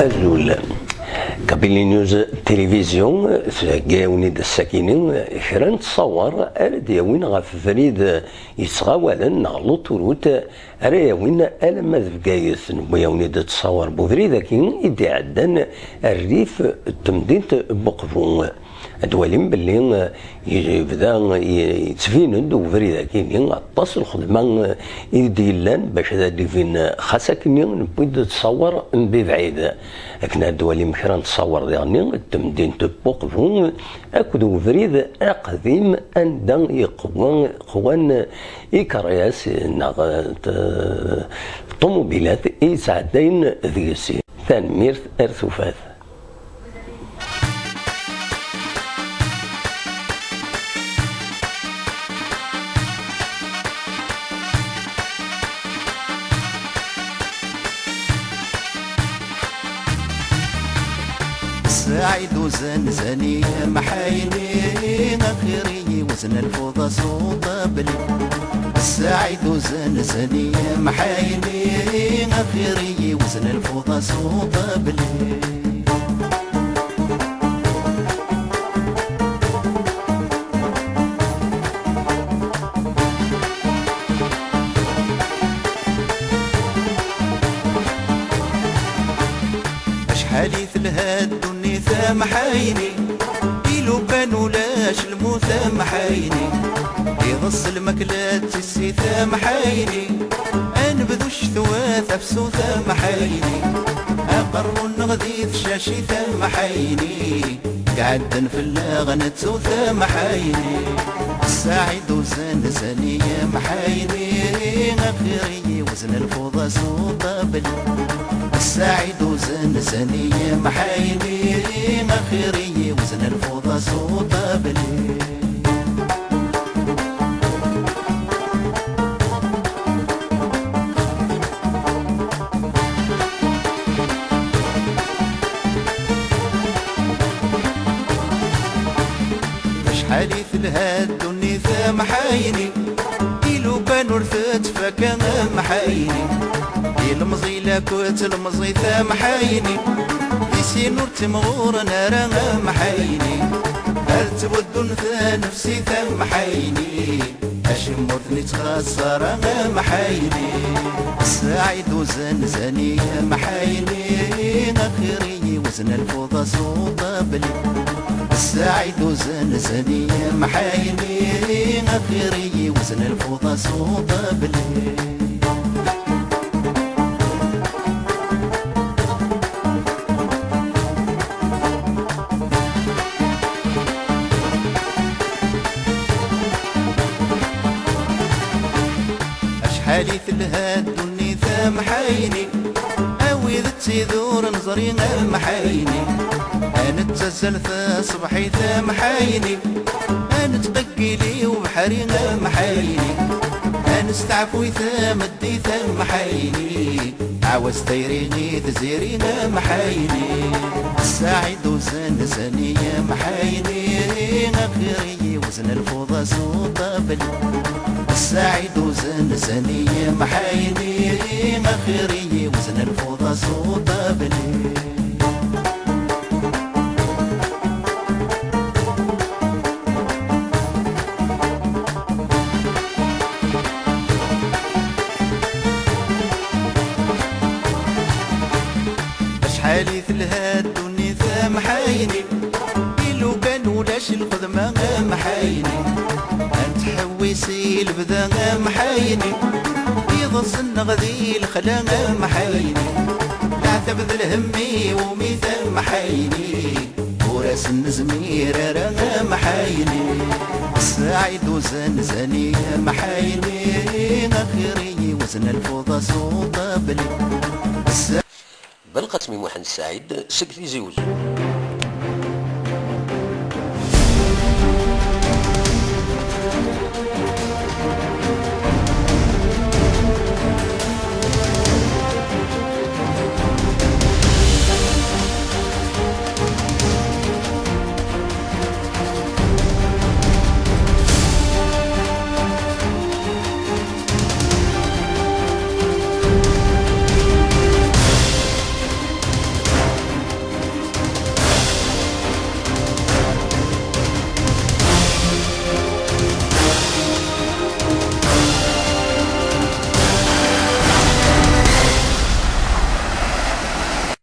أزول كابيلي نيوز تلفزيون كاوني الساكنين كرا نتصور دياوين غاف فريد يتغاولا نغلو طروت رياوين ألما ذبقايث نبياوني تصور بوفريد كين إدي عدان الريف التمدينت بقفون دوالين باللي يبدا يتفيند وفريد كين عطاس الخدمه يديلان باش هذا فين خاصكني نبغي تصور نبي بعيد لكن دوالين كرا نتصور يعني التمدين تبوقفون اكد وفريد قديم ان يقوان قوان إكرياس طوموبيلات يسعدين ذيسي تنمير ارثوفات سعيد وزنزاني محايني غيري وزن الفوضى صوت بلي سعيد وزنزاني محايني غيري وزن الفوضى صوت بلي حديث الهاد ثام حايني إلو بانو لاش الموثام حايني يغص المكلات السي ثام حايني أنبذوش ثواث أفسو ثام حايني أقر النغذيث شاشي ثام حايني قعدن في اللاغنة ثام حايني سعيد وزنزاني محايني غيري وزن الفوضى صوت بلي سعيد وزنزاني محايني غيري وزن الفوضى صوت بلي شحالي في الهاد والنثا محايني إلو بانو رثت فكان محايني المزيلة كوت المزي ثام حايني يسين ورتمغور نارا محايني ارتود ثا نفسي ثام حايني اشمرتني تخسر محايني سعيد وزنزاني محايني غيري وزن الفوضى صوت بلي سعيد وزنزاني محايني غيري وزن الفوضى صوت بلي حديث الهاد والنثا محايني أوي ذتي ذور نظري محايني أنا تزلت صبحي ثا محايني أنا تققلي وبحري محايني أنا استعفوي ثا مدي ثا محايني عاوز تيريني تزيري محايني سعيد وزنزاني محايني غيري وزن الفوضى صوت بلي سعيد وزنزاني محايني غيري وزن الفوضى صوت بلي شحالي في الهاد والنثا محايني إلو كانوا لاش الخدمة محايني حويسي البدا محايني يضص النغذي الخلا محايني العتب ذا الهمي وميثا محايني وراس النزمير راه محايني سعيد وزنزاني محايني غيري وزن الفوضى صوت بلي بالقسم محمد سعيد سكتي زوج